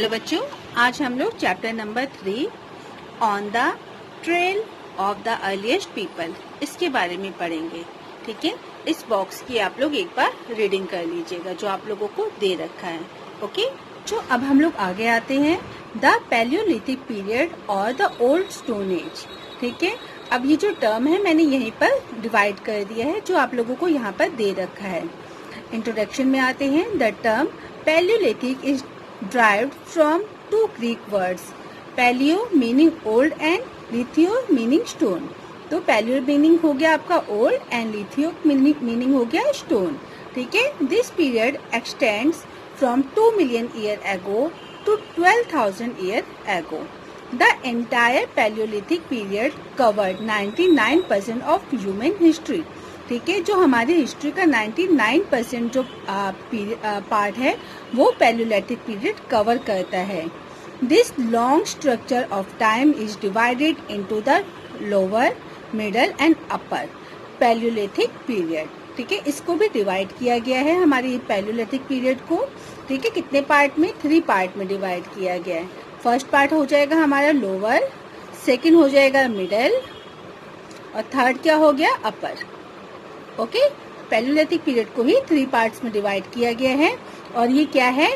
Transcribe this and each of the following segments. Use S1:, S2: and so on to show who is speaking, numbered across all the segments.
S1: Hello बच्चों, आज हम लोग chapter number 3 on the trail of the earliest people इसके बारे में पढ़ेंगे। ठीक है, इस बॉक्स की आप लोग एक बार रीडिंग कर लीजिएगा जो आप लोगों को दे रखा है। ओके, जो अब हम लोग आगे आते हैं द पैलियोलिथिक पीरियड और द ओल्ड स्टोन एज। ठीक है, अब ये जो टर्म है मैंने यहीं पर डिवाइड कर दिया है जो आप लोगों को यहाँ पर दे रखा है। इंट्रोडक्शन में आते हैं। The term Palaeolithic is derived from two Greek words, paleo meaning old and lithio meaning stone। तो paleo meaning हो गया आपका old and lithio meaning हो गया stone। ठीक है, this period extends from 2 million year ago to 12,000 year ago। The entire Paleolithic period covered 99% of human history। ठीक है, जो हमारी हिस्ट्री का 99% जो पार्ट है वो पैलियोलिथिक पीरियड कवर करता है। This long structure of time is divided into the lower, middle and upper Palaeolithic period. ठीक है, इसको भी डिवाइड किया गया है हमारी पैलियोलिथिक पीरियड को। ठीक है, कितने पार्ट में? 3 पार्ट में डिवाइड किया गया है। फर्स्ट पार्ट हो जाएगा हमारा लोअर, सेकेंड हो जाएगा मिडल और थर्ड क्या हो गया? अपर। ओके, पैलियोलिथिक पीरियड को ही 3 पार्ट्स में डिवाइड किया गया है और ये क्या है?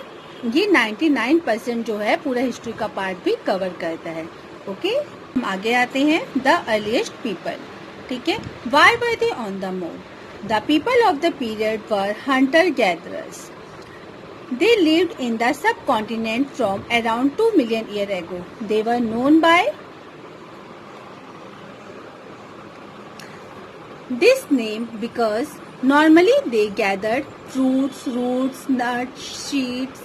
S1: ये 99% जो है पूरा हिस्ट्री का पार्ट भी कवर करता है। ओके, हम आगे आते हैं द अर्लीस्ट पीपल। ठीक है, why were they on the move? The people of the period were Hunter gatherers. They lived in the subcontinent from around 2 million years ago. They were known by this name because normally they gathered fruits, roots, nuts, seeds,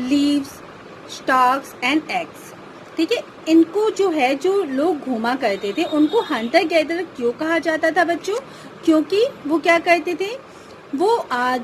S1: leaves, stalks and eggs। ठीक है, इनको जो है जो लोग घूमा करते थे उनको हंटर गैदरर क्यों कहा जाता था बच्चों? क्योंकि वो क्या करते थे? वो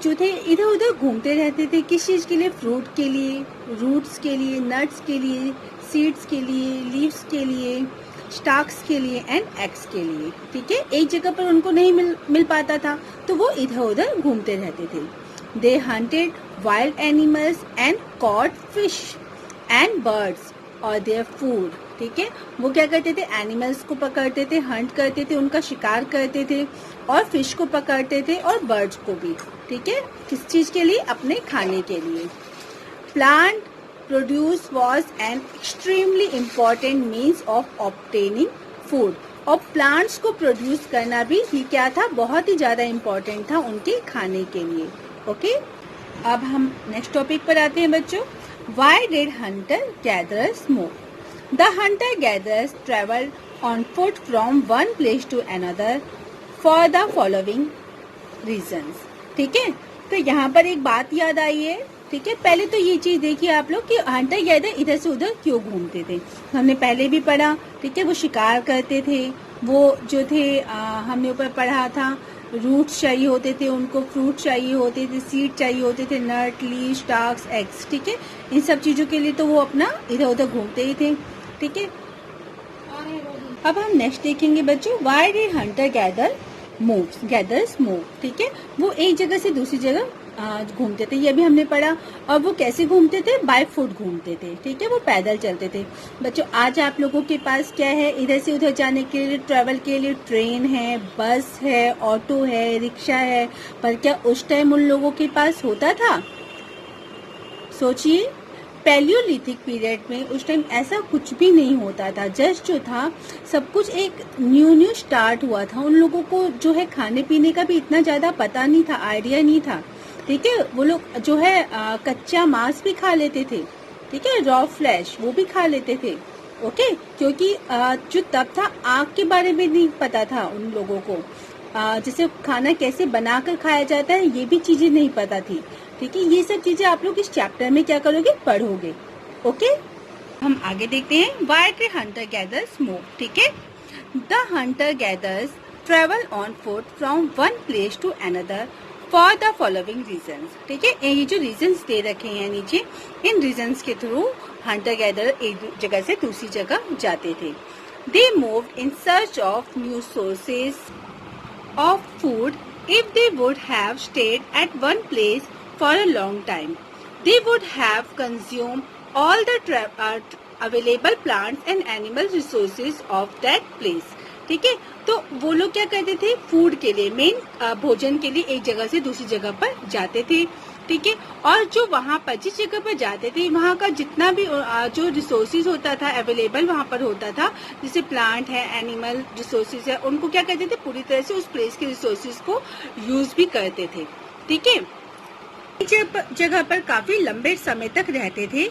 S1: जो थे इधर उधर घूमते रहते थे। किस चीज के लिए? फ्रूट के लिए, रूट्स के लिए, नट्स के लिए, सीड्स के लिए, लीव्स के लिए, स्टाक्स के लिए एंड एग्स के लिए। ठीक है, एक जगह पर उनको नहीं मिल पाता था तो वो इधर उधर घूमते रहते थे। They hunted wild animals and caught fish and birds और देयर फूड। ठीक है, वो क्या करते थे? एनिमल्स को पकड़ते थे, हंट करते थे, उनका शिकार करते थे और फिश को पकड़ते थे और बर्ड्स को भी। ठीक है, किस चीज के लिए? अपने खाने के लिए। Plant produce was an extremely important means of obtaining food. और प्लांट्स को प्रोड्यूस करना भी ही क्या था? बहुत ही ज्यादा इम्पोर्टेंट था उनके खाने के लिए। ओके, अब हम नेक्स्ट टॉपिक पर आते हैं बच्चों। Why did Hunter gatherers move? The hunter-gatherers traveled on foot from one place to another for the following reasons। ठीक है, तो यहाँ पर एक बात याद आई है। ठीक है, पहले तो ये चीज देखिए आप लोग कि हंटर गैदर इधर से उधर क्यों घूमते थे। हमने पहले भी पढ़ा। ठीक है, वो शिकार करते थे, वो जो थे हमने ऊपर पढ़ा था रूट्स चाहिए होते थे उनको, फ्रूट चाहिए होते थे, सीड चाहिए होते थे, नट, लीव, स्टाक्स, एग्स। ठीक है, इन सब चीजों के लिए तो वो अपना इधर उधर घूमते ही थे। ठीक है, अब हम नेक्स्ट देखेंगे बच्चों why did hunter gatherers move. ठीक है, वो एक जगह से दूसरी जगह घूमते थे, ये भी हमने पढ़ा। और वो कैसे घूमते थे? बाय फुट घूमते थे। ठीक है, वो पैदल चलते थे। बच्चों, आज आप लोगों के पास क्या है? इधर से उधर जाने के लिए, ट्रेवल के लिए ट्रेन है, बस है, ऑटो है, रिक्शा है, पर क्या उस टाइम उन लोगों के पास होता था? सोचिए, पैलियोलिथिक पीरियड में उस टाइम ऐसा कुछ भी नहीं होता था। जस्ट जो था सब कुछ एक न्यू स्टार्ट हुआ था। उन लोगों को जो है खाने पीने का भी इतना ज्यादा पता नहीं था, आइडिया नहीं था। ठीक है, वो लोग जो है कच्चा मांस भी खा लेते थे। ठीक है, रॉ फ्लैश वो भी खा लेते थे। ओके, क्योंकि जो तब था आग के बारे में नहीं पता था उन लोगों को। जैसे खाना कैसे बनाकर खाया जाता है ये भी चीजें नहीं पता थी। ठीक है, ये सब चीजें आप लोग इस चैप्टर में क्या करोगे? पढ़ोगे। ओके, हम आगे देखते हैं why did hunter gatherers move. ठीक है, the hunter gatherers travel on foot from one place to another for the following reasons. ठीक है, ये जो रीजंस दे रखे हैं नीचे, इन रीजंस के थ्रू हंटर गैदर एक जगह से दूसरी जगह जाते थे। They moved in search of new sources of food if they would have stayed at one place for a long time. They would have consumed all the available plants and animal resources of that place. ठीक है, तो वो लोग क्या करते थे, food के लिए, मेन भोजन के लिए एक जगह से दूसरी जगह पर जाते थे. ठीक है, और जो वहाँ पर जिस जगह पर जाते थे वहाँ का जितना भी जो रिसोर्सेज होता था अवेलेबल वहाँ पर होता था, जैसे प्लांट है, एनिमल रिसोर्सेज है, उनको क्या करते थे, पूरी तरह से उस प्लेस के रिसोर्सेज को यूज भी करते थे. ठीक है, जगह पर काफी लंबे समय तक रहते थे.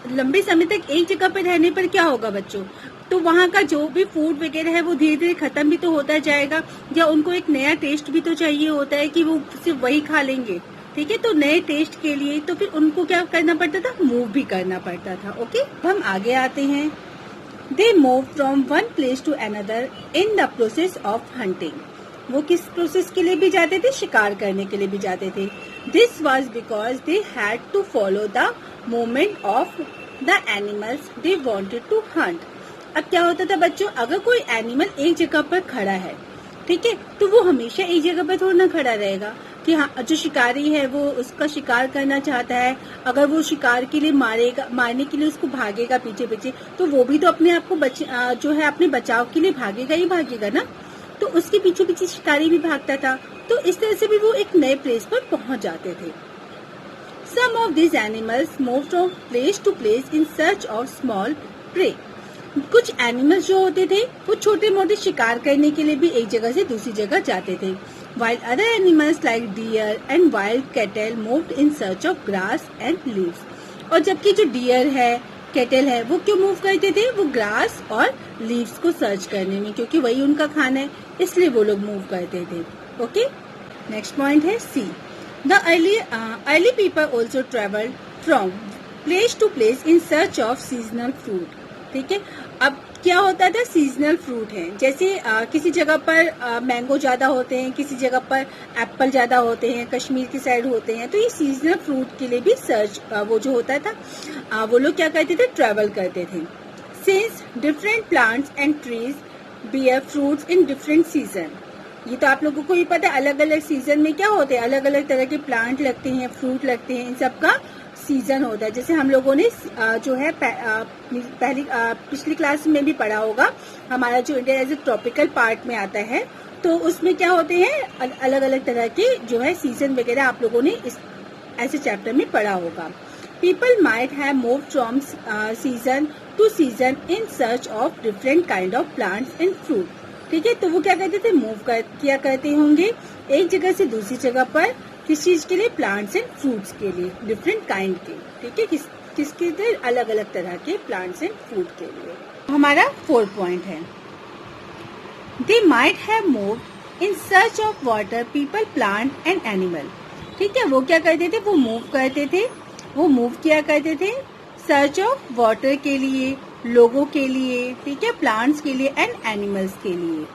S1: लंबे समय तक एक जगह पर रहने पर क्या होगा बच्चों, तो वहाँ का जो भी फूड वगैरह है वो धीरे धीरे खत्म भी तो होता जाएगा, या उनको एक नया टेस्ट भी तो चाहिए होता है कि वो सिर्फ वही खा लेंगे. ठीक है, तो नए टेस्ट के लिए तो फिर उनको क्या करना पड़ता था, मूव भी करना पड़ता था. ओके, हम आगे आते हैं. They move from one place to another in the process of hunting. वो किस प्रोसेस के लिए भी जाते थे, शिकार करने के लिए भी जाते थे. This was because they had to follow the movement of the animals they wanted to hunt. अब क्या होता था बच्चों, अगर कोई एनिमल एक जगह पर खड़ा है, ठीक है, तो वो हमेशा एक जगह पर थोड़ा ना खड़ा रहेगा कि हाँ, जो शिकारी है वो उसका शिकार करना चाहता है, अगर वो शिकार के लिए मारने के लिए उसको भागेगा पीछे पीछे, तो वो भी तो अपने आप को जो है अपने बचाव के लिए भागेगा ही भागेगा ना. तो उसके पीछे पीछे शिकारी भी भागता था, तो इस तरह से भी वो एक नए प्लेस पर पहुंच जाते थे. Some of these animals moved from place to place in search of small prey. कुछ एनिमल्स जो होते थे वो छोटे मोटे शिकार करने के लिए भी एक जगह से दूसरी जगह जाते थे. While other animals like deer and wild cattle moved in search of grass and leaves. और जबकि जो डियर है, कैटल है, वो क्यों मूव करते थे, वो ग्रास और लीव्स को सर्च करने में, क्योंकि वही उनका खाना है, इसलिए वो लोग मूव करते थे. ओके, नेक्स्ट पॉइंट है सी. The early people also traveled from place to place in search of seasonal fruit. ठीक है, अब क्या होता था, सीजनल फ्रूट है, जैसे किसी जगह पर मैंगो ज्यादा होते हैं, किसी जगह पर एप्पल ज्यादा होते हैं, कश्मीर की साइड होते हैं, तो ये सीजनल फ्रूट के लिए भी सर्च वो जो होता था वो लोग क्या करते थे, ट्रेवल करते थे. Since different plants and trees bear fruits in different season. ये तो आप लोगों को ही पता है, अलग अलग सीजन में क्या होते हैं, अलग अलग तरह के प्लांट लगते हैं, फ्रूट लगते हैं, इन सब का सीजन होता है. जैसे हम लोगों ने जो है पिछली क्लास में भी पढ़ा होगा, हमारा जो India as a tropical part में आता है, तो उसमें क्या होते हैं, अलग अलग तरह के जो है सीजन वगैरह आप लोगों ने इस ऐसे चैप्टर में पढ़ा होगा. People might have move from season two season in search of different kind of plants and fruit. ठीक है, तो वो क्या करते थे, मूव किया करते होंगे एक जगह से दूसरी जगह पर, किस चीज के लिए, प्लांट्स एंड फ्रूट्स के लिए, डिफरेंट काइंड के. ठीक है, किसके लिए, अलग अलग तरह के प्लांट्स एंड फ्रूट के लिए. हमारा 4 पॉइंट है. दे might have moved in search of water people plant and animal. ठीक है, वो क्या करते थे, वो मूव करते थे, वो मूव किया करते थे सर्च ऑफ वाटर के लिए, लोगों के लिए, ठीक है, प्लांट्स के लिए एंड एनिमल्स के लिए.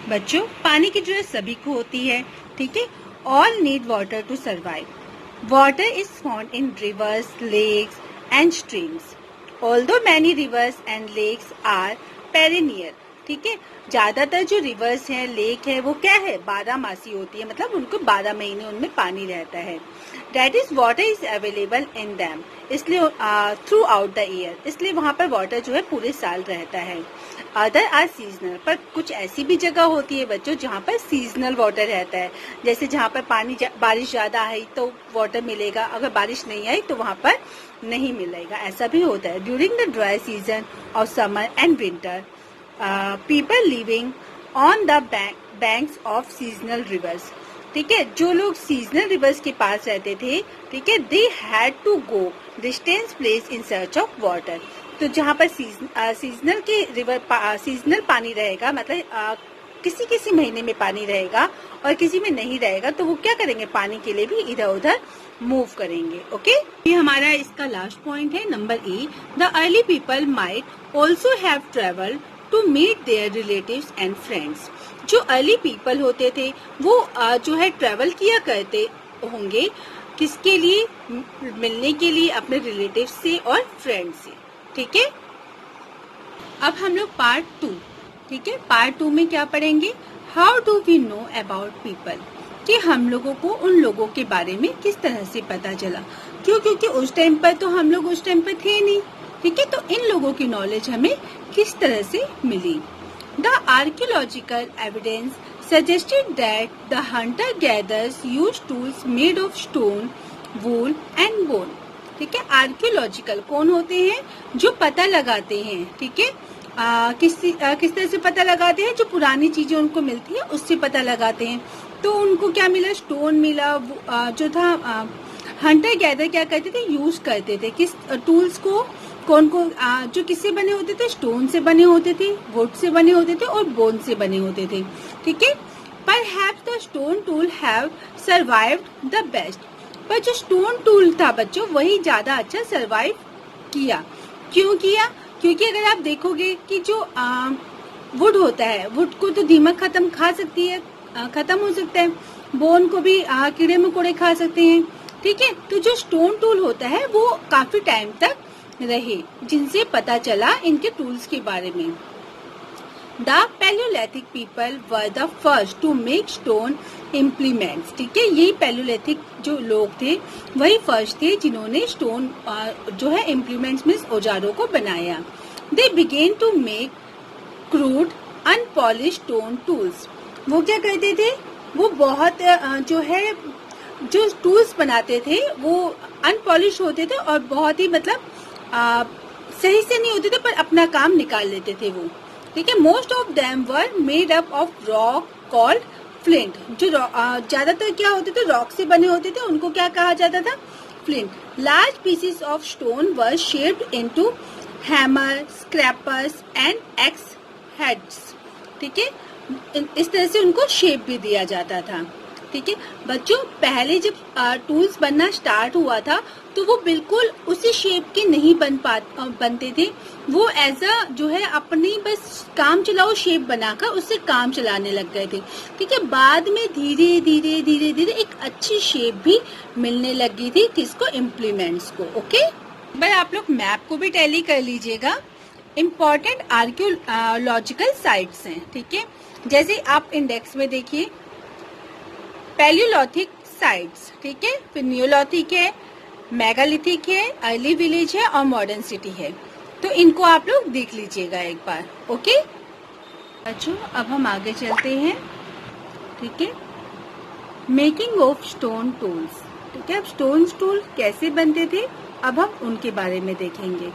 S1: बच्चों, पानी की जरूरत सभी को होती है. ठीक है, all need water to survive. Water is found in rivers, lakes and streams. Although many rivers and lakes are perennial. ठीक है, ज्यादातर जो रिवर्स हैं, लेक है, वो क्या है, 12 मासी होती है, मतलब उनको 12 महीने उनमें पानी रहता है. That is water is available in them. इसलिए थ्रू आउट द ईयर, इसलिए वहाँ पर वाटर जो है पूरे साल रहता है. अदर आर सीजनल, पर कुछ ऐसी भी जगह होती है बच्चों जहाँ पर सीजनल वाटर रहता है, जैसे जहाँ पर बारिश ज्यादा आई तो वाटर मिलेगा, अगर बारिश नहीं आई तो वहाँ पर नहीं मिलेगा, ऐसा भी होता है. During the dry season of summer and winter people living on the banks of seasonal rivers. ठीक है, जो लोग सीजनल रिवर्स के पास रहते थे, ठीक है, they had to go distance place in search of water. तो जहाँ पर सीजनल के रिवर सीजनल पानी रहेगा, मतलब किसी किसी महीने में पानी रहेगा और किसी में नहीं रहेगा, तो वो क्या करेंगे, पानी के लिए भी इधर उधर मूव करेंगे. ओके, ये हमारा इसका लास्ट पॉइंट है, number A. The early people might also have travelled to meet their relatives and friends. जो अर्ली पीपल होते थे वो जो है ट्रेवल किया करते होंगे, किसके लिए, मिलने के लिए अपने रिलेटिव से और फ्रेंड से. ठीक है, अब हम लोग पार्ट 2, ठीक है, पार्ट 2 में क्या पढ़ेंगे, how do we know about people, कि हम लोगों को उन लोगों के बारे में किस तरह से पता चला क्यों? क्योंकि उस टाइम पर तो हम लोग उस टाइम पर थे नहीं, ठीक है। तो इन लोगों की नॉलेज हमें किस तरह से मिली? The archaeological evidence suggested that the hunter-gatherers used tools made of stone, wool and bone. ठीक है, आर्कियोलॉजिकल कौन होते हैं? जो पता लगाते हैं, ठीक है। किस तरह से पता लगाते हैं? जो पुरानी चीजें उनको मिलती है उससे पता लगाते हैं। तो उनको क्या मिला? स्टोन मिला। जो था हंटर गैदर क्या करते थे? यूज करते थे किस टूल्स को? कौन को? जो किससे बने होते थे? स्टोन से बने होते थे, वुड से बने होते थे और बोन से बने होते थे, ठीक है। Perhaps the stone tool have survived the best. पर जो स्टोन टूल था बच्चों वही ज्यादा अच्छा सरवाइव किया। क्यों किया? क्योंकि अगर आप देखोगे कि जो वुड होता है, वुड को तो दीमक खा सकती है, खत्म हो सकता है। बोन को भी कीड़े मकोड़े खा सकते हैं, ठीक है। तो जो स्टोन टूल होता है वो काफी टाइम तक रहे, जिनसे पता चला इनके टूल्स के बारे में। The paleolithic people were the first to make stone implements, ठीक है। यही पैलियोलिथिक जो लोग थे वही फर्स्ट थे जिन्होंने स्टोन जो है इम्प्लीमेंट्स मीन्स औजारों को बनाया। They begin to make crude unpolish stone tools. वो क्या करते थे? वो बहुत जो है जो टूल्स बनाते थे वो अनपॉलिश होते थे और बहुत ही मतलब सही से नहीं होते थे, पर अपना काम निकाल लेते थे वो, ठीक है। Most of them were made up of rock called flint. जो ज्यादातर क्या होते थे? रॉक से बने होते थे, उनको क्या कहा जाता था? Flint. Large pieces of stone were shaped into hammer, scrapers and x heads, ठीक है। इस तरह से उनको शेप भी दिया जाता था, ठीक है। बच्चों पहले जब टूल्स बनना स्टार्ट हुआ था तो वो बिल्कुल उसी शेप के नहीं बनते थे। वो एज अ जो है अपनी बस काम चलाओ शेप बनाकर उससे काम चलाने लग गए थे, ठीक है। बाद में धीरे धीरे धीरे धीरे एक अच्छी शेप भी मिलने लगी थी, किसको? इम्प्लीमेंट्स को, ओके। पर आप लोग मैप को भी टैली कर लीजिएगा। इम्पोर्टेंट आर्कियोलॉजिकल साइट्स हैं, ठीक है। जैसे आप इंडेक्स में देखिए पैलियोलिथिक साइट्स, ठीक है। फिर नियोलिथिक है, मेगालिथिक है, अर्ली विलेज है और मॉडर्न सिटी है। तो इनको आप लोग देख लीजिएगा एक बार, ओके बच्चों। अब हम आगे चलते हैं, ठीक है। मेकिंग ऑफ स्टोन टूल्स, ठीक है। अब स्टोन टूल कैसे बनते थे अब हम उनके बारे में देखेंगे।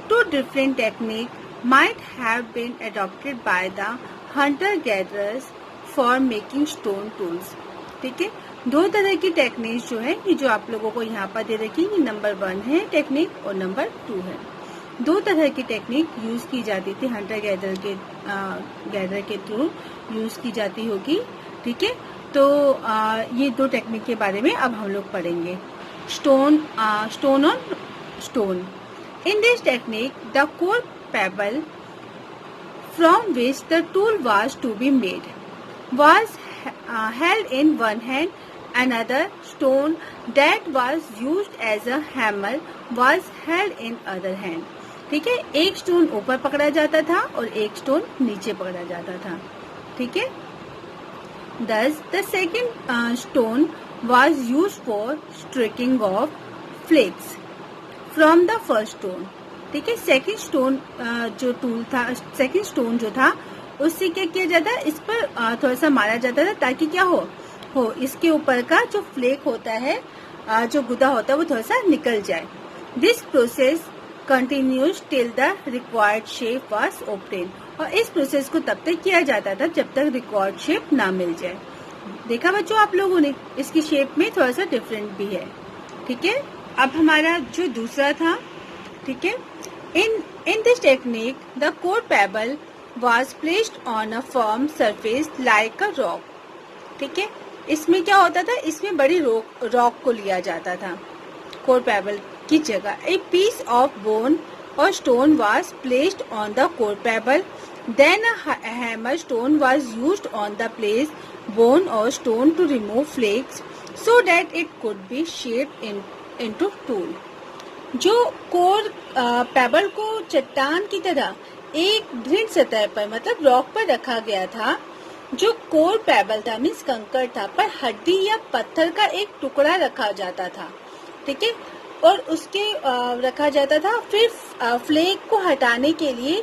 S1: Two different technique might have been adopted by the hunter gatherers for making stone tools, ठीक है। दो तरह की टेक्निक जो है ये जो आप लोगों को यहाँ पर दे रखी है, नंबर 1 है टेक्निक और नंबर 2 है। दो तरह की टेक्निक यूज की जाती थी, हंटर गैदर के थ्रू यूज की जाती होगी, ठीक है। तो ये दो टेक्निक के बारे में अब हम लोग पढ़ेंगे। Stone on stone. In this technique the core pebble from which the tool was to be made was held in one hand. Another stone that was used as a hammer was held in other hand, ठीक है। एक stone ऊपर पकड़ा जाता था और एक stone नीचे पकड़ा जाता था, ठीक है। Thus the second stone was used for striking off flakes from the first stone, ठीक है। सेकंड स्टोन जो टूल था, सेकंड स्टोन जो था उससे क्या किया जाता है? इस पर थोड़ा सा मारा जाता था ताकि क्या हो इसके ऊपर का जो फ्लेक होता है, जो गुदा होता है वो थोड़ा सा निकल जाए। This process continues till the required shape was obtain. और इस प्रोसेस को तब तक किया जाता था जब तक रिक्वायर्ड शेप ना मिल जाए। देखा बच्चों आप लोगों ने, इसकी शेप में थोड़ा सा डिफरेंट भी है, ठीक है। अब हमारा जो दूसरा था, ठीक है। इन this technique the core payable was placed on a firm surface like a rock, ठीक है। इसमें क्या होता था? इसमें बड़ी रॉक को लिया जाता था कोर पेबल की जगह। ए पीस ऑफ बोन और stone was placed on the core pebble. Then a hammer stone was used on the place bone or stone to remove flakes so that it could be shaped into tool. जो core payable को चट्टान की तरह एक दृढ़ सतह पर मतलब रॉक पर रखा गया था। जो कोर पेबल था मीन्स कंकड़ था, पर हड्डी या पत्थर का एक टुकड़ा रखा जाता था, ठीक है। और उसके रखा जाता था। फिर फ्लेक को हटाने के लिए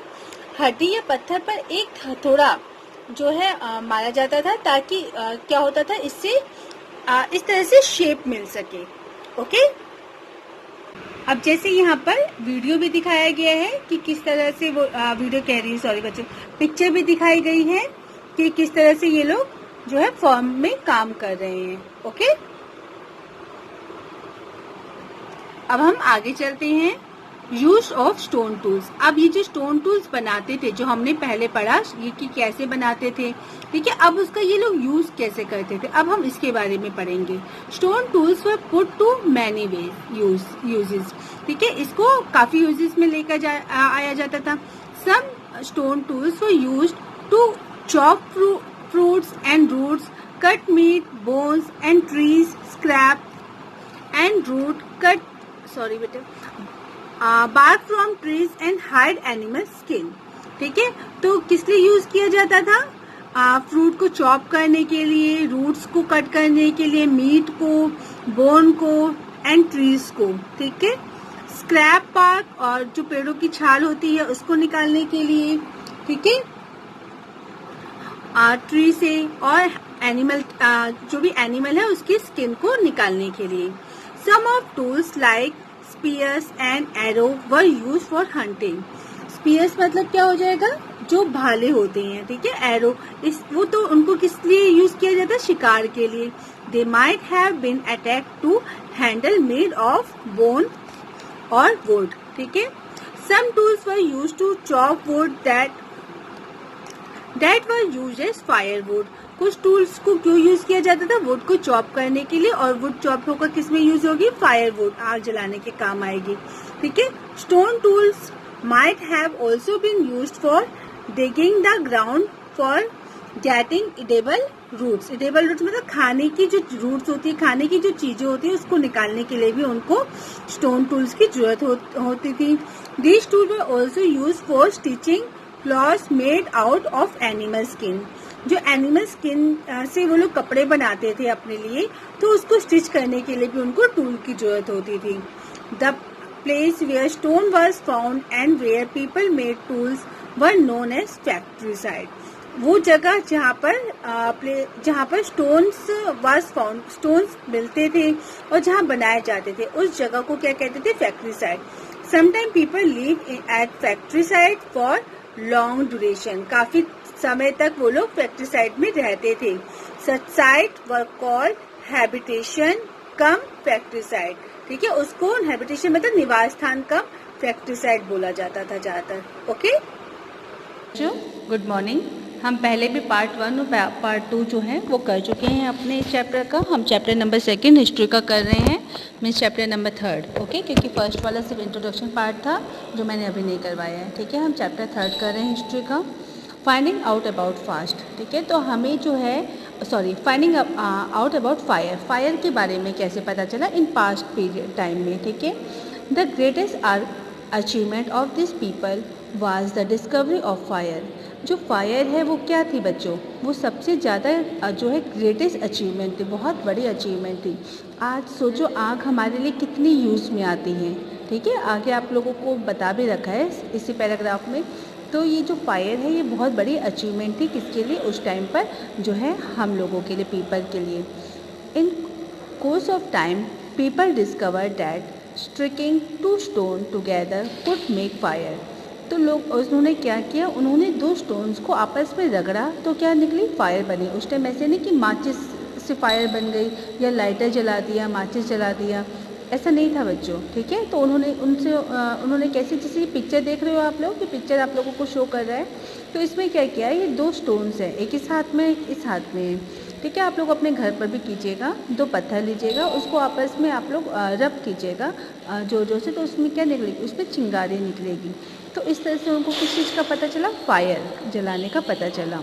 S1: हड्डी या पत्थर पर एक हथौड़ा जो है मारा जाता था, ताकि क्या होता था, इससे इस तरह से शेप मिल सके। ओके, अब जैसे यहाँ पर वीडियो भी दिखाया गया है कि किस तरह से वो वीडियो कह रही है, सॉरी बच्चों, पिक्चर भी दिखाई गई है कि किस तरह से ये लोग जो है फॉर्म में काम कर रहे हैं। ओके, अब हम आगे चलते हैं। Use of stone tools. अब ये जो स्टोन टूल्स बनाते थे, जो हमने पहले पढ़ा ये कि कैसे बनाते थे, ठीक है, अब उसका ये लोग यूज कैसे करते थे, अब हम इसके बारे में पढ़ेंगे। Stone tools were put to many ways uses, ठीक है, इसको काफी यूजेस में लेकर आया जाता था। Some stone tools were used to chop fruits and roots, cut meat, bones and trees, scrap and root, bark from trees and hide animal skin, ठीक है। तो किस लिए यूज किया जाता था? फ्रूट को चॉप करने के लिए, रूट्स को कट करने के लिए, मीट को, बोन को एंड ट्रीज को, ठीक है। स्क्रैप पार्क और जो पेड़ों की छाल होती है उसको निकालने के लिए, ठीक है, ट्री से, और एनिमल जो भी एनिमल है उसकी स्किन को निकालने के लिए। Some of tools like spears and arrow were use for hunting. Spears मतलब क्या हो जाएगा? जो भाले होते हैं, ठीक है। एरो वो तो उनको किस लिए यूज किया जाता है? शिकार के लिए। दे माइट हैव बीन अटैक to handle made of bone और वुड, ठीक है। Some tools were use to chop wood that were used as firewood। कुछ टूल्स को क्यों यूज किया जाता था? वुड को चॉप करने के लिए, और वुड चॉप होकर किस में यूज होगी? फायरवुड, आग जलाने के काम आएगी, ठीक है। Stone tools might have also been used for digging the ground for getting edible roots. Edible roots मतलब खाने की जो रूट्स होती है, खाने की जो चीजें होती है उसको निकालने के लिए भी उनको स्टोन टूल्स की जरूरत होती थी। These tools were also use for stitching clothes made out of animal skin. जो एनिमल स्किन से वो लोग कपड़े बनाते थे अपने लिए, तो उसको स्टिच करने के लिए भी उनको टूल की जरूरत होती थी। The place where stone was found and where people made tools were known as factory site. वो जगह जहाँ पर स्टोन्स वाज फाउंड, स्टोन्स मिलते थे और जहाँ बनाए जाते थे, उस जगह को क्या कहते थे? Factory side. Sometime people live at factory side for long duration. काफी समय तक वो लोग फैक्ट्री साइड में रहते थे। Such site were called habitation cum factory site, ठीक है। उसको हैबिटेशन मतलब निवास स्थान कम फैक्ट्री साइड बोला जाता था ज्यादातर। Okay, good morning. हम पहले भी पार्ट 1 और पार्ट 2 जो है वो कर चुके हैं अपने इस चैप्टर का। हम चैप्टर नंबर 2 हिस्ट्री का कर रहे हैं, मीन्स चैप्टर नंबर 3, ओके, क्योंकि फर्स्ट वाला सिर्फ इंट्रोडक्शन पार्ट था जो मैंने अभी नहीं करवाया है, ठीक है। हम चैप्टर 3 कर रहे हैं हिस्ट्री का। फाइंडिंग आउट अबाउट फास्ट, ठीक है। तो हमें जो है फाइंडिंग आउट अबाउट फायर के बारे में कैसे पता चला इन पास्ट पीरियड टाइम में, ठीक है। The greatest achievement of this people was the discovery of fire. जो फायर है वो क्या थी बच्चों? वो सबसे ज़्यादा जो है ग्रेटेस्ट अचीवमेंट थी, बहुत बड़ी अचीवमेंट थी। आज सोचो आग हमारे लिए कितनी यूज़ में आती है, ठीक है। आगे आप लोगों को बता भी रखा है इसी पैराग्राफ में। तो ये जो फायर है ये बहुत बड़ी अचीवमेंट थी, किसके लिए? उस टाइम पर जो है हम लोगों के लिए, पीपल के लिए। In course of time people discover that striking 2 stone together could make fire. तो लोग उन्होंने क्या किया? उन्होंने 2 स्टोन्स को आपस में रगड़ा तो क्या निकली? फायर बनी। उस टाइम ऐसे नहीं कि माचिस से फायर बन गई या लाइटर जला दिया, माचिस जला दिया, ऐसा नहीं था बच्चों, ठीक है। तो उन्होंने कैसे, जैसे पिक्चर देख रहे हो आप लोग, कि पिक्चर आप लोगों को शो कर रहा है, तो इसमें क्या किया है? ये 2 स्टोन्स है, एक इस हाथ में, एक इस हाथ में है, ठीक है। आप लोग अपने घर पर भी कीजिएगा, 2 पत्थर लीजिएगा, उसको आपस में आप लोग रब कीजिएगा जोर से, तो उसमें क्या निकलेगी? उसमें चिंगारी निकलेगी। तो इस तरह से उनको किस चीज़ का पता चला? फायर जलाने का पता चला।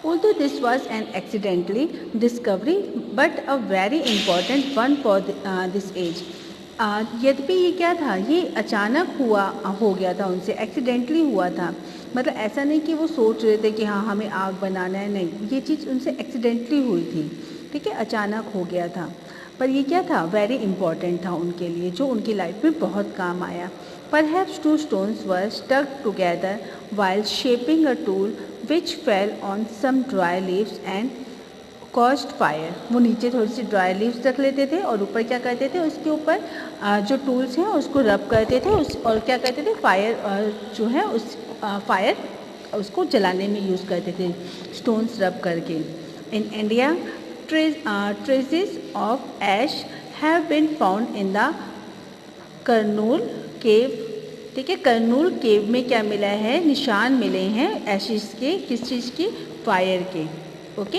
S1: Although this was an accidentally discovery, but a very important one for this age. यद्यपि ये क्या था? ये अचानक हो गया था उनसे, एक्सीडेंटली हुआ था। मतलब ऐसा नहीं कि वो सोच रहे थे कि हाँ हमें आग बनाना है, नहीं, ये चीज़ उनसे एक्सीडेंटली हुई थी, ठीक है, अचानक हो गया था। पर ये क्या था, वेरी इंपॉर्टेंट था उनके लिए, जो उनकी लाइफ में बहुत काम आया। Perhaps two stones were stuck together while shaping a tool which fell on some dry leaves and caused fire। वो नीचे थोड़ी सी ड्राई लीव्स रख लेते थे और ऊपर क्या करते थे, उसके ऊपर जो टूल्स हैं उसको रब करते थे उस, और क्या करते थे, फायर जो है उस फायर उसको जलाने में यूज़ करते थे स्टोन्स रब करके। In India traces of ash have been found in the Kurnool cave. ठीक है, करनूल केव में क्या मिला है, निशान मिले हैं एशिस के, किस चीज़ की, फायर के। ओके,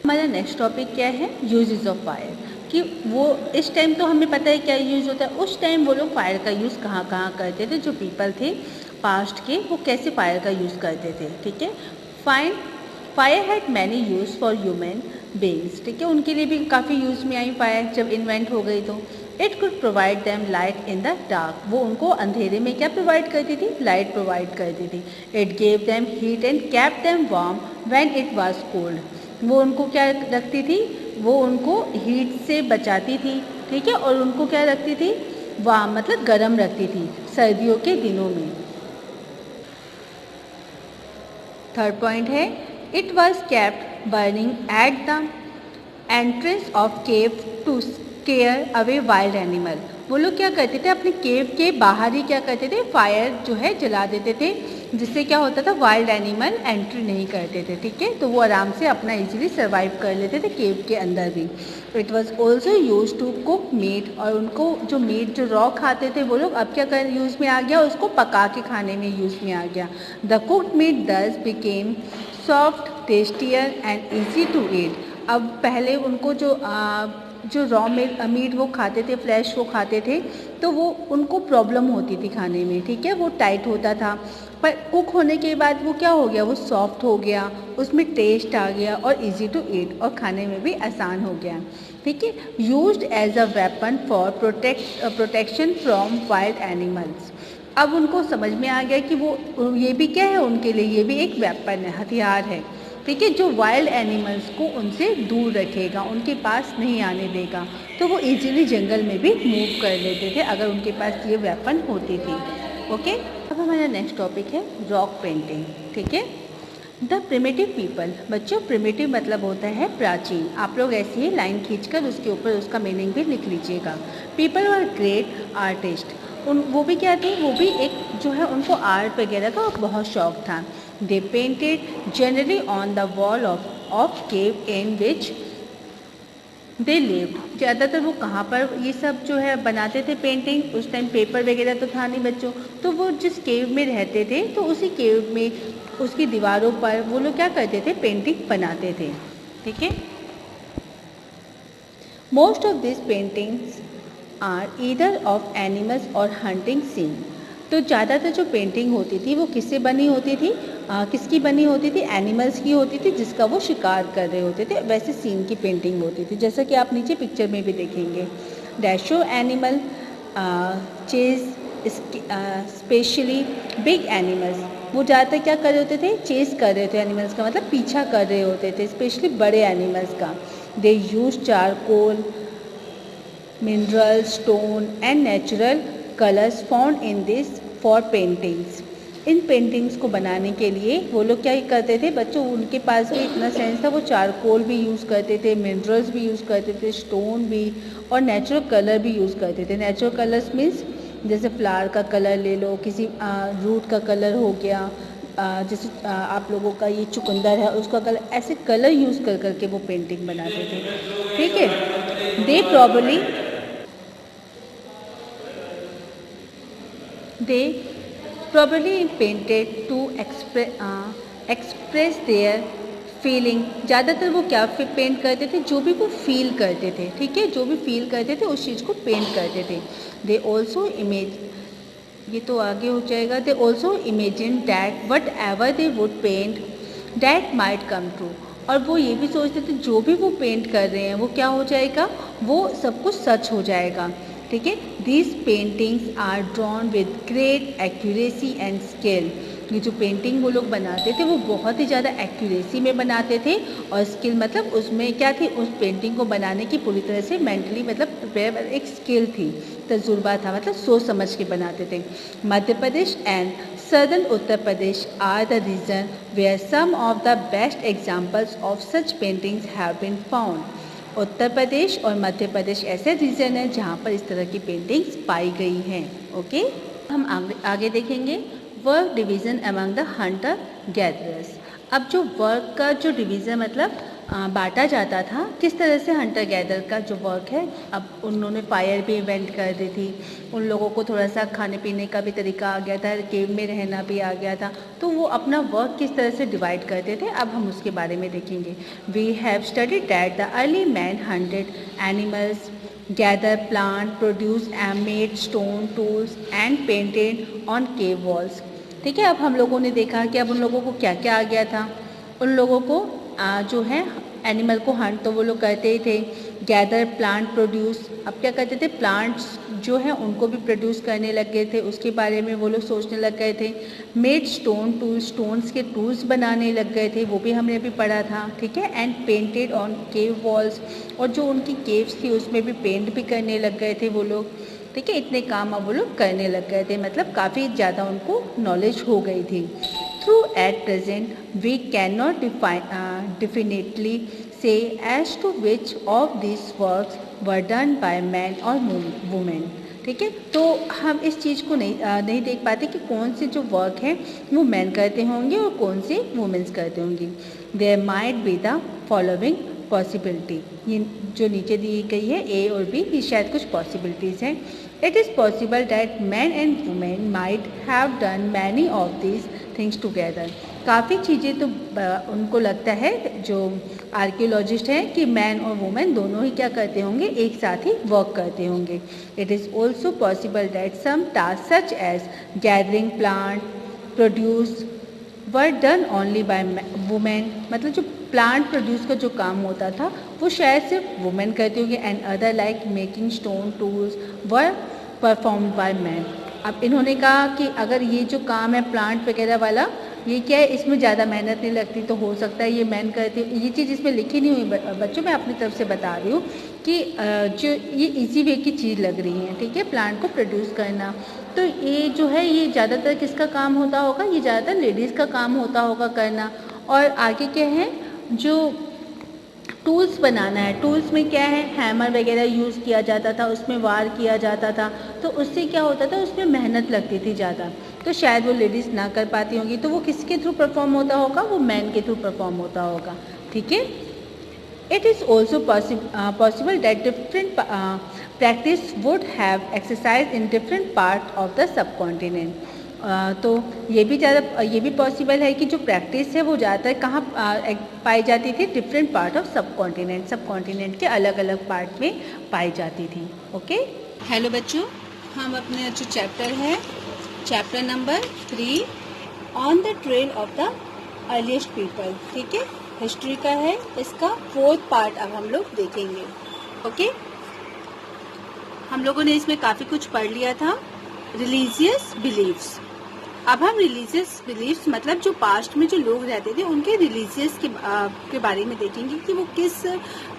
S1: हमारा नेक्स्ट टॉपिक क्या है, यूजेस ऑफ फायर, कि वो इस टाइम तो हमें पता है क्या यूज़ होता है, उस टाइम वो लोग फायर का यूज़ कहाँ कहाँ करते थे, जो पीपल थे पास्ट के वो कैसे फायर का यूज़ करते थे। ठीक है, fire had many use for human beings. ठीक है, उनके लिए भी काफ़ी यूज़ में आई फायर जब इन्वेंट हो गई तो। It could provide them light in the dark, वो उनको अंधेरे में क्या प्रोवाइड करती थी, लाइट प्रोवाइड करती थी। It gave them heat and kept them warm when it was cold, वो उनको क्या रखती थी, वो उनको हीट से बचाती थी। ठीक है, और उनको क्या रखती थी, वार्म मतलब गर्म रखती थी सर्दियों के दिनों में। थर्ड पॉइंट है, it was kept burning at the entrance of cave to scare away wild animal. वो लोग क्या करते थे, अपने केव के बाहर ही क्या करते थे, फायर जो है जला देते थे, जिससे क्या होता था, वाइल्ड एनिमल एंट्री नहीं करते थे। ठीक है, तो वो आराम से अपना इजीली सर्वाइव कर लेते थे केव के अंदर भी। It was also use to cook meat, और उनको जो मीट जो रॉ खाते थे वो लोग अब क्या कर यूज़ में आ गया, उसको पका के खाने में यूज़ में आ गया। The cooked meat thus became soft, tastier and easy to eat. अब पहले उनको जो रॉ मीट वो खाते थे, फ्रेश वो खाते थे, तो वो उनको प्रॉब्लम होती थी खाने में। ठीक है, वो टाइट होता था, पर कुक होने के बाद वो क्या हो गया, वो सॉफ्ट हो गया, उसमें टेस्ट आ गया और इजी टू ईट, और खाने में भी आसान हो गया। ठीक है, used as a weapon for protection from wild animals. अब उनको समझ में आ गया कि वो ये भी क्या है, उनके लिए ये भी एक वेपन है, हथियार है। ठीक है, जो वाइल्ड एनिमल्स को उनसे दूर रखेगा, उनके पास नहीं आने देगा, तो वो इजीली जंगल में भी मूव कर लेते थे अगर उनके पास ये वेपन होती थी। ओके, अब हमारा नेक्स्ट टॉपिक है रॉक पेंटिंग। ठीक है, द प्रिमिटिव पीपल। बच्चों, प्रिमिटिव मतलब होता है प्राचीन। आप लोग ऐसी ही लाइन खींचकर उसके ऊपर उसका मीनिंग भी लिख लीजिएगा। पीपल वर ग्रेट आर्टिस्ट, वो भी क्या थे, वो भी एक जो है उनको आर्ट वगैरह का बहुत शौक था। They painted generally on the wall of cave in which they lived. ज़्यादातर वो कहाँ पर ये सब जो है बनाते थे पेंटिंग, उस टाइम पेपर वगैरह तो था नहीं बच्चों, तो वो जिस केव में रहते थे तो उसी केव में उसकी दीवारों पर वो लोग क्या करते थे, पेंटिंग बनाते थे। ठीक है, most of this paintings are either of animals और हंटिंग सीन। तो ज़्यादातर जो पेंटिंग होती थी वो किससे बनी होती थी, किसकी बनी होती थी, एनिमल्स की होती थी जिसका वो शिकार कर रहे होते थे, वैसे सीन की पेंटिंग होती थी, जैसा कि आप नीचे पिक्चर में भी देखेंगे। They show animal chase specially big animals, वो ज़्यादातर क्या कर रहे होते थे, चेस कर रहे थे एनिमल्स का, मतलब पीछा कर रहे होते थे, स्पेशली बड़े एनिमल्स का। They use charcoal, mineral, stone and natural colors found in this for paintings। In paintings को बनाने के लिए वो लोग क्या करते थे बच्चों, उनके पास भी इतना सेंस था, वो चारकोल भी यूज़ करते थे, मिनरल्स भी यूज़ करते थे, स्टोन भी, और नेचुरल कलर भी यूज़ करते थे। नेचुरल कलर्स मीन्स जैसे फ्लावर का कलर ले लो, किसी रूट का कलर हो गया, जैसे आप लोगों का ये चुकंदर है उसका कलर, ऐसे कलर यूज़ कर करके वो पेंटिंग बनाते थे। ठीक है, दे probably painted to express their feeling. ज़्यादातर वो क्या पेंट करते थे, जो भी वो फील करते थे। ठीक है, जो भी फील करते थे उस चीज़ को पेंट करते थे। दे ऑल्सो इमेज, ये तो आगे हो जाएगा, they also imagine that whatever they would paint that might come true. और वो ये भी सोचते थे जो भी वो पेंट कर रहे हैं वो क्या हो जाएगा, वो सब कुछ सच हो जाएगा। ठीक है, these paintings are drawn with great accuracy and skill. ये जो पेंटिंग वो लोग बनाते थे वो बहुत ही ज़्यादा एक्यूरेसी में बनाते थे, और स्किल मतलब उसमें क्या थी, उस पेंटिंग को बनाने की पूरी तरह से मेंटली मतलब एक स्किल थी, तजुर्बा था, मतलब सोच समझ के बनाते थे। Madhya Pradesh and Southern Uttar Pradesh are the region where some of the best examples of such paintings have been found. Uttar Pradesh और मध्य प्रदेश ऐसे रीजन है जहाँ पर इस तरह की पेंटिंग्स पाई गई हैं। ओके, हम आगे देखेंगे work division among the hunter gatherers. अब जो वर्क का जो डिवीज़न मतलब बांटा जाता था, किस तरह से हंटर गैदर का जो वर्क है, अब उन्होंने फायर भी इन्वेंट कर दी थी, उन लोगों को थोड़ा सा खाने पीने का भी तरीका आ गया था, केव में रहना भी आ गया था, तो वो अपना वर्क किस तरह से डिवाइड करते थे, अब हम उसके बारे में देखेंगे। We have studied that the early man hunted animals, gather plant, produce and made stone tools and painted on cave walls. ठीक है, अब हम लोगों ने देखा कि अब उन लोगों को क्या क्या आ गया था। उन लोगों को जो है एनिमल को हंट तो वो लोग करते ही थे, गैदर प्लांट प्रोड्यूस, अब क्या करते थे, प्लांट्स जो है उनको भी प्रोड्यूस करने लग गए थे, उसके बारे में वो लोग सोचने लग गए थे। मेड स्टोन टूल्स, स्टोन्स के टूल्स बनाने लग गए थे, वो भी हमने अभी पढ़ा था। ठीक है, and painted on cave walls, और जो उनकी केव्स थी उसमें भी पेंट भी करने लग गए थे वो लोग। ठीक है, इतने काम अब वो लोग करने लग गए थे, मतलब काफ़ी ज़्यादा उनको नॉलेज हो गई थी। Through at present, we cannot definitely say as to which of these works were done by men or women. ठीक है, तो हम इस चीज़ को नहीं देख पाते कि कौन से जो वर्क हैं वो मैन करते होंगे और कौन से वुमेन्स करते होंगे। There might be the following possibility, ये जो नीचे दी गई है A और B, ये शायद कुछ possibilities हैं। It is possible that men and women might have done many of these things together. काफ़ी चीज़ें तो उनको लगता है जो आर्कियोलॉजिस्ट हैं कि मैन और वुमेन दोनों ही क्या करते होंगे, एक साथ ही वर्क करते होंगे। It is also possible that some task such as gathering plant produce were done only by women, मतलब जो प्लांट प्रोड्यूस का जो काम होता था वो शायद सिर्फ वुमेन करती होंगी, and other like making stone tools were performed by man. अब इन्होंने कहा कि अगर ये जो काम है प्लांट वगैरह वाला, ये क्या है, इसमें ज़्यादा मेहनत नहीं लगती, तो हो सकता है ये मैन करती। ये चीज़ इसमें लिखी नहीं हुई बच्चों, मैं अपनी तरफ से बता रही हूँ कि जो ये इजी वे की चीज़ लग रही है। ठीक है, प्लांट को प्रोड्यूस करना, तो ये जो है ये ज़्यादातर किसका काम होता होगा, ये ज़्यादातर लेडीज़ का काम होता होगा करना। और आगे क्या है, जो टूल्स बनाना है, टूल्स में क्या है, हैमर वगैरह यूज़ किया जाता था, उसमें वार किया जाता था, तो उससे क्या होता था, उसमें मेहनत लगती थी ज़्यादा, तो शायद वो लेडीज़ ना कर पाती होंगी, तो वो किसके थ्रू परफॉर्म होता होगा, वो मैन के थ्रू परफॉर्म होता होगा। ठीक है, it is also possible that different practice would have exercise in different part of the sub continent. तो ये भी पॉसिबल है कि जो प्रैक्टिस है वो ज़्यादातर कहाँ पाई जाती थी, डिफरेंट पार्ट ऑफ सब कॉन्टिनेंट के अलग अलग पार्ट में पाई जाती थी। ओके, हेलो बच्चों, हम अपने जो चैप्टर है, chapter number 3 on the trail of the earliest people, ठीक है, हिस्ट्री का है, इसका 4th पार्ट अब हम लोग देखेंगे। ओके, हम लोगों ने इसमें काफ़ी कुछ पढ़ लिया था। रिलीजियस बिलीव्स, अब हम रिलीजियस बिलीव्स मतलब जो पास्ट में जो लोग रहते थे उनके रिलीजियस के बारे में देखेंगे कि वो किस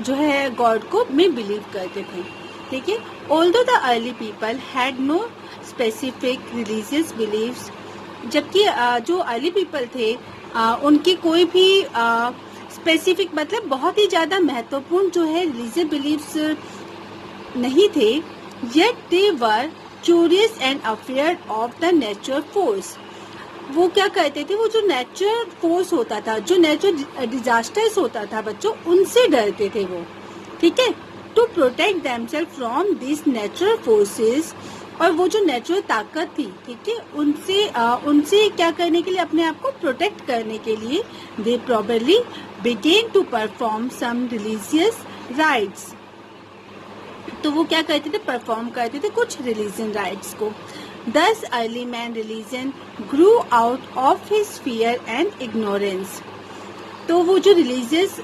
S1: जो है गॉड को में बिलीव करते थे। ठीक है, although the early people had no specific religious beliefs, जबकि जो अर्ली पीपल थे उनके कोई भी स्पेसिफिक मतलब बहुत ही ज़्यादा महत्वपूर्ण जो है रिलीजियस बिलीव्स नहीं थे, yet they were curious and afraid of the natural force. वो क्या करते थे, वो जो नेचुरल फोर्स होता था, जो नेचुरल डिजास्टर्स होता था बच्चों, उनसे डरते थे वो। ठीक है, to protect themselves from this natural forces, और वो जो नेचुरल ताकत थी, ठीक है, उनसे क्या करने के लिए, अपने आप को प्रोटेक्ट करने के लिए, they probably began to perform some religious rites. तो वो क्या करते थे, परफॉर्म करते थे कुछ रिलीजन राइट्स को। दस early man religion Guru out of his fear and ignorance. तो वो जो रिलीजियस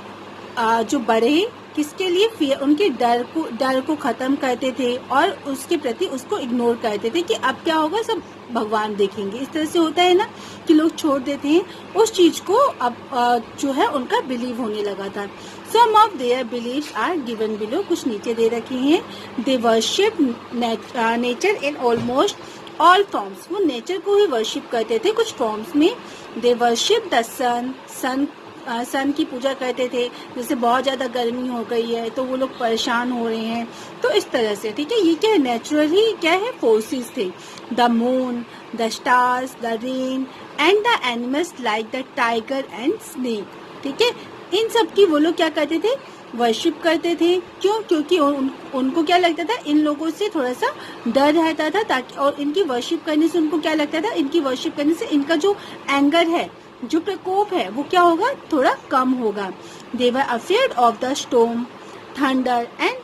S1: जो बढ़े, किसके लिए? फियर, उनके डर को खत्म करते थे और उसके प्रति उसको इग्नोर करते थे कि अब क्या होगा, सब भगवान देखेंगे। इस तरह से होता है ना कि लोग छोड़ देते हैं उस चीज को, अब जो है उनका बिलीव होने लगा था। Some of their believes are given below, कुछ नीचे दे रखे हैं। They worship nature in almost all forms, वो नेचर को ही वर्शिप करते थे कुछ फॉर्म्स में। दे वर्शिप द सन की पूजा करते थे, जैसे बहुत ज्यादा गर्मी हो गई है तो वो लोग परेशान हो रहे हैं, तो इस तरह से, ठीक है। ये क्या है? नेचुरली क्या है? फोर्सेस थे। The moon, the stars, the rain and the animals like the tiger and snake, ठीक है। इन सब की वो लोग क्या करते थे? वर्शिप करते थे। क्यों? क्योंकि उनको क्या लगता था, इन लोगों से थोड़ा सा डर रहता था, ताकि, और इनकी वर्शिप करने से उनको क्या लगता था, इनकी वर्शिप करने से इनका जो एंगर है, जो प्रकोप है, वो क्या होगा? थोड़ा कम होगा। They were afraid of the storm, thunder and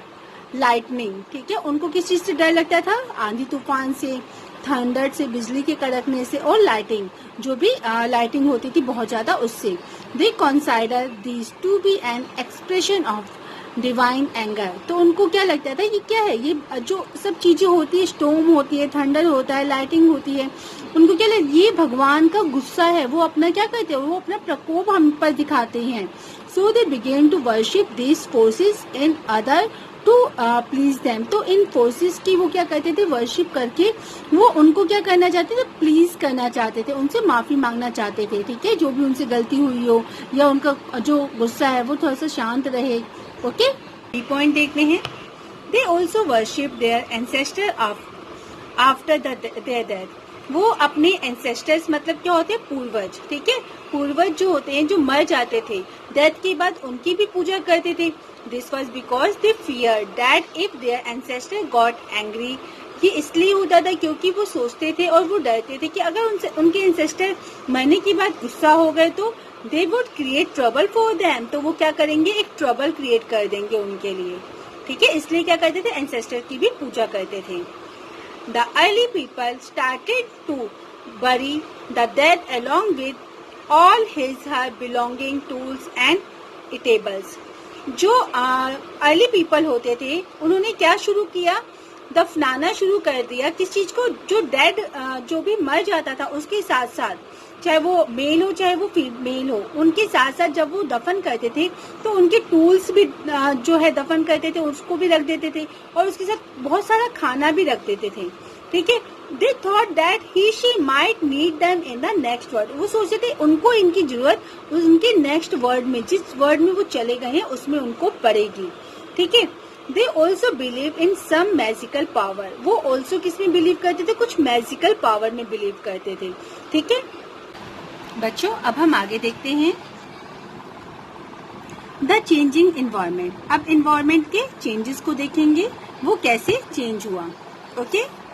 S1: lightning, ठीक है। उनको किस चीज से डर लगता था? आंधी तूफान से, थंडर से, बिजली के कड़कने से, और लाइटिंग, जो भी लाइटिंग होती थी बहुत ज्यादा, उससे। They consider these to be an expression of divine anger, तो उनको क्या लगता था, ये क्या है, ये जो सब चीजें होती है, स्टॉर्म होती है, थंडर होता है, लाइटिंग होती है, उनको क्या लगता है, ये भगवान का गुस्सा है, वो अपना क्या करते हैं, वो अपना प्रकोप हम पर दिखाते हैं। So they begin to worship these forces in order to please them, तो इन फोर्सेस की वो क्या करते थे? वर्शिप करके वो उनको क्या करना चाहते थे? प्लीज करना चाहते थे, उनसे माफी मांगना चाहते थे, ठीक है। जो भी उनसे गलती हुई हो या उनका जो गुस्सा है वो थोड़ा सा शांत रहे। ओके, पॉइंट देखते हैं। They also worship their ancestor after their death, वो अपने एंसेस्टर्स, मतलब क्या होते हैं? पूर्वज, ठीक है। पूर्वज जो होते हैं, जो मर जाते थे, डेथ के बाद उनकी भी पूजा करते थे। This was because they fear that if their ancestor got angry, ये इसलिए होता था क्योंकि वो सोचते थे और वो डरते थे कि अगर उनके एंसेस्टर मरने के बाद गुस्सा हो गए तो they would create trouble for them, तो वो क्या करेंगे? एक ट्रबल क्रिएट कर देंगे उनके लिए, ठीक है। इसलिए क्या करते थे? एंसेस्टर की भी पूजा करते थे। The early people started to bury the dead along with all her belonging tools and eatables. जो अर्ली पीपल होते थे उन्होंने क्या शुरू किया? दफनाना शुरू कर दिया। किस चीज को? जो डेड, जो भी मर जाता था उसके साथ साथ, चाहे वो मेल हो चाहे वो फीमेल हो, उनके साथ साथ जब वो दफन करते थे तो उनके टूल्स भी जो है दफन करते थे, उसको भी रख देते थे, और उसके साथ बहुत सारा खाना भी रख देते थे, ठीक है। They thought that he she might need them in the next world, वो सोचते थे उनको इनकी जरूरत उनके नेक्स्ट वर्ल्ड में, जिस वर्ल्ड में वो चले गए हैं उसमें उनको पड़ेगी, ठीक है। They also believe in some magical power, वो ऑल्सो किसमें बिलीव करते थे? कुछ मैजिकल पावर में बिलीव करते थे, ठीक है। बच्चों, अब हम आगे देखते हैं द चेंजिंग इन्वायरमेंट। अब इन्वायरमेंट के चेंजेस को देखेंगे, वो कैसे चेंज हुआ। Okay,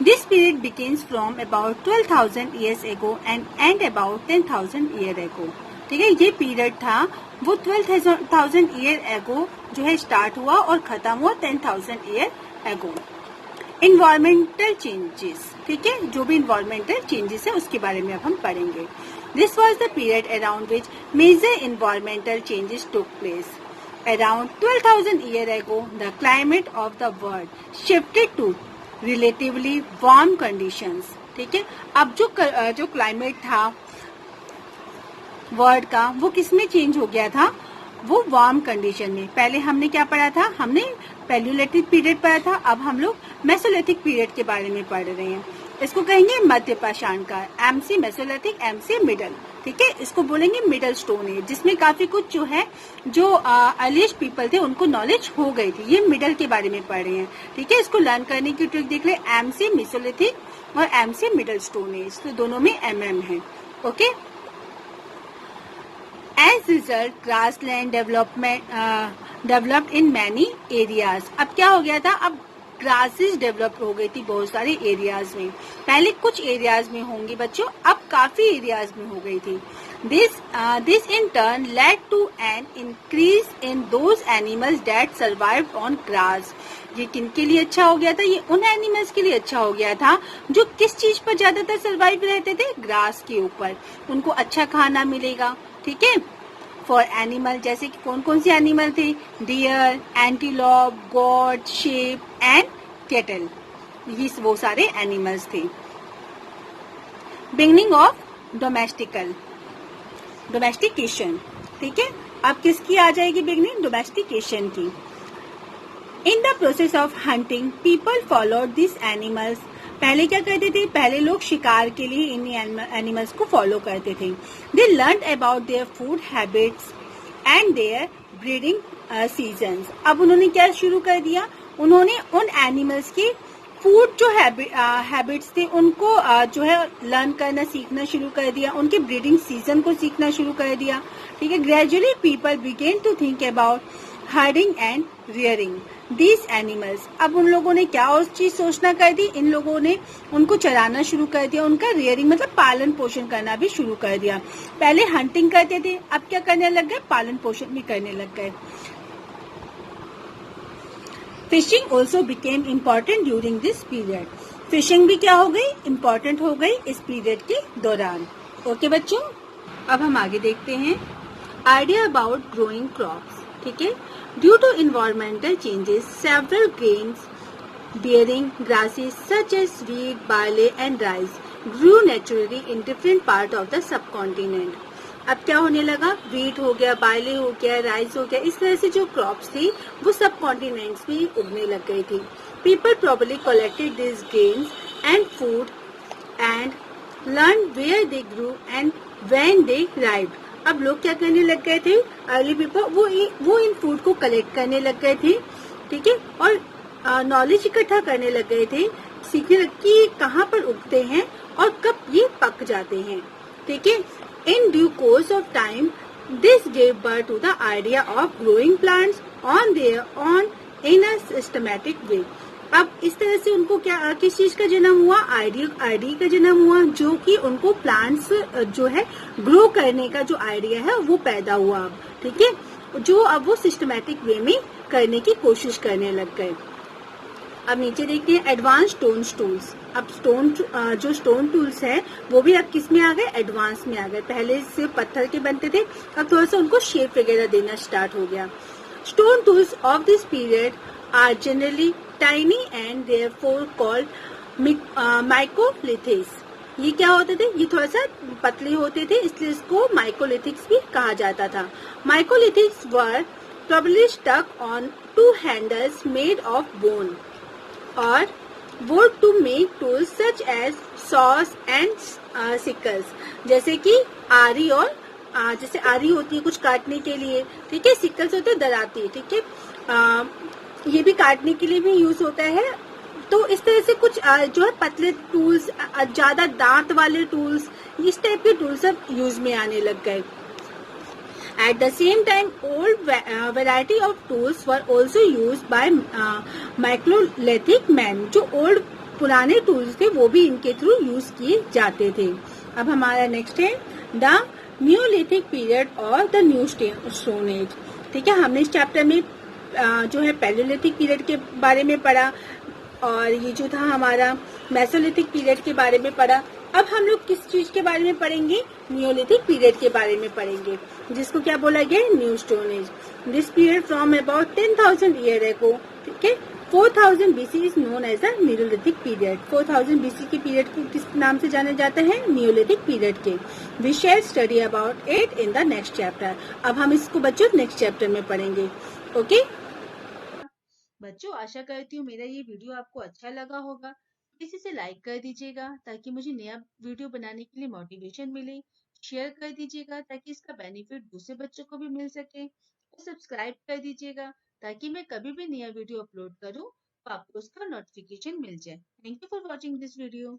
S1: this period begins from about 12,000 years ago and about 10,000 years ago, ठीक है। ये पीरियड था वो 12,000 years ago जो है स्टार्ट हुआ और खत्म हुआ 10,000 years ago। इन्वायरमेंटल चेंजेस, ठीक है, जो भी इन्वायरमेंटल चेंजेस है उसके बारे में अब हम पढ़ेंगे। This was the period around which major environmental changes took place. Around 12,000 years ago, the climate of the world shifted to relatively warm conditions, ठीक है। अब जो क्लाइमेट था वर्ल्ड का वो किसमें चेंज हो गया था? वो वार्म कंडीशन में। पहले हमने क्या पढ़ा था? हमने पैलियोलिथिक पीरियड पढ़ा था, अब हम लोग मेसोलिथिक पीरियड के बारे में पढ़ रहे हैं। इसको कहेंगे मध्य पाषाण काल, एमसी मेसोलिथिक, एमसी मिडल, ठीक है। इसको बोलेंगे मिडल स्टोन एज, जिसमें काफी कुछ जो है जो अर्लीस्ट पीपल थे उनको नॉलेज हो गई थी। ये मिडल के बारे में पढ़ रहे हैं, ठीक है। इसको लर्न करने की ट्रिक देख ले, एमसी मेसोलिथिक और एमसी मिडल स्टोन एज, तो दोनों में एमएम है। Okay, As result, grassland developed in many areas. अब क्या हो गया था? अब ग्रासेस डेवलप हो गई थी बहुत सारे एरियाज में। पहले कुछ एरियाज में होंगी बच्चों, अब काफी एरियाज में हो गई थी। This in turn led to an increase in those animals that survived on grass. ये किनके लिए अच्छा हो गया था? ये उन एनिमल्स के लिए अच्छा हो गया था जो किस चीज पर ज्यादातर सर्वाइव रहते थे? ग्रास के ऊपर। उनको अच्छा खाना मिलेगा, ठीक है। फॉर एनिमल, जैसे कि कौन कौन से एनिमल थे? Deer, antelope, goat, sheep and cattle, ये वो सारे एनिमल्स थे। बिगनिंग ऑफ डोमेस्टिकेशन, ठीक है। अब किसकी आ जाएगी बिगनिंग? डोमेस्टिकेशन की। इन the process of hunting people followed this animals. पहले क्या करते थे? पहले लोग शिकार के लिए इन एनिमल्स को फॉलो करते थे। They learn about their food habits and their breeding seasons. अब उन्होंने क्या शुरू कर दिया? उन्होंने उन एनिमल्स की फूड जो हैबिट्स थे उनको जो है लर्न करना, सीखना शुरू कर दिया। उनके ब्रीडिंग सीजन को सीखना शुरू कर दिया, ठीक है। Gradually people began to think about herding and rearing these animals. अब उन लोगों ने क्या और चीज सोचना कर दी? इन लोगों ने उनको चराना शुरू कर दिया, उनका रियरिंग मतलब पालन पोषण करना भी शुरू कर दिया। पहले हंटिंग करते थे, अब क्या करने लग गए? पालन पोषण भी करने लग गए। Fishing also became important during this period. Fishing भी क्या हो गई? इम्पोर्टेंट हो गई इस पीरियड के दौरान। ओके बच्चों, अब हम आगे देखते हैं आइडिया अबाउट ग्रोइंग क्रॉप्स, ठीक है। Due to environmental changes several grains bearing grasses such as wheat, barley and rice grew naturally in different part of the subcontinent. अब क्या होने लगा? वीट हो गया, बार्ले हो गया, राइस हो गया, इस तरह से जो क्रॉप्स थी वो सब कॉन्टिनेंट्स में उगने लग गई थी। People probably collected this grains and food and learn where they grew and when they arrived. अब लोग क्या करने लग गए थे? अर्ली पीपल वो इन फूड को कलेक्ट करने लग गए थे, ठीक है, और नॉलेज इकट्ठा करने लग गए थे, सीखने लग कि कहाँ पर उगते हैं और कब ये पक जाते हैं, ठीक है। In due course of time this gave birth to the idea of growing plants on their own in a systematic way. अब इस तरह से उनको क्या किस चीज का जन्म हुआ? आइडिया का जन्म हुआ, जो कि उनको प्लांट्स जो है ग्रो करने का जो आइडिया है वो पैदा हुआ अब, ठीक है, जो अब वो सिस्टमैटिक वे में करने की कोशिश करने लग गए। अब नीचे देखते हैं एडवांस स्टोन टूल्स। अब जो स्टोन टूल्स है वो भी अब किस में आ गए? एडवांस में आ गए। पहले से पत्थर के बनते थे, अब थोड़ा सा उनको शेप वगैरह देना स्टार्ट हो गया। Stone tools of this period are generally tiny and therefore called microlithics. ये क्या होते थे? ये थोड़ा सा पतले होते थे, इसलिए इसको माइक्रोलिथिक्स भी कहा जाता था। माइक्रोलिथिक्स वर probably stuck on two handles made of bone or wood to make tools such as saws and sickles। जैसे कि आरी और जैसे आरी होती है कुछ काटने के लिए, ठीक है, सिकल्स होते हैं दराती, ठीक है, ये भी काटने के लिए भी यूज होता है। तो इस तरह से कुछ जो है पतले टूल्स, ज्यादा दांत वाले टूल्स, इस टाइप के टूल्स अब यूज में आने लग गए। At the same time, old variety of tools were also used by microlithic men। जो ओल्ड पुराने टूल्स थे वो भी इनके थ्रू यूज किए जाते थे। अब हमारा नेक्स्ट है द न्यूलिथिक पीरियड और द न्यू स्टोन एज, ठीक है। हमने इस चैप्टर में जो है पैलियोलिथिक पीरियड के बारे में पढ़ा और ये जो था हमारा मेसोलिथिक पीरियड के बारे में पढ़ा। अब हम लोग किस चीज के बारे में पढ़ेंगे? नियोलिथिक पीरियड के बारे में पढ़ेंगे, जिसको क्या बोला गया? New stone age. This period from about 10,000 year ago, ठीक है, 4000 BC is known as the neolithic period. 4000 BC के पीरियड को किस नाम से जाना जाता है? नियोलिथिक पीरियड के। We shall study about it in the next chapter. अब हम इसको बच्चों नेक्स्ट चैप्टर में पढ़ेंगे। ओके बच्चों, आशा करती हूँ मेरा ये वीडियो आपको अच्छा लगा होगा। इसी से लाइक कर दीजिएगा ताकि मुझे नया वीडियो बनाने के लिए मोटिवेशन मिले। शेयर कर दीजिएगा ताकि इसका बेनिफिट दूसरे बच्चों को भी मिल सके, और सब्सक्राइब कर दीजिएगा ताकि मैं कभी भी नया वीडियो अपलोड करूँ तो आपको उसका नोटिफिकेशन मिल जाए। Thank you for watching this video.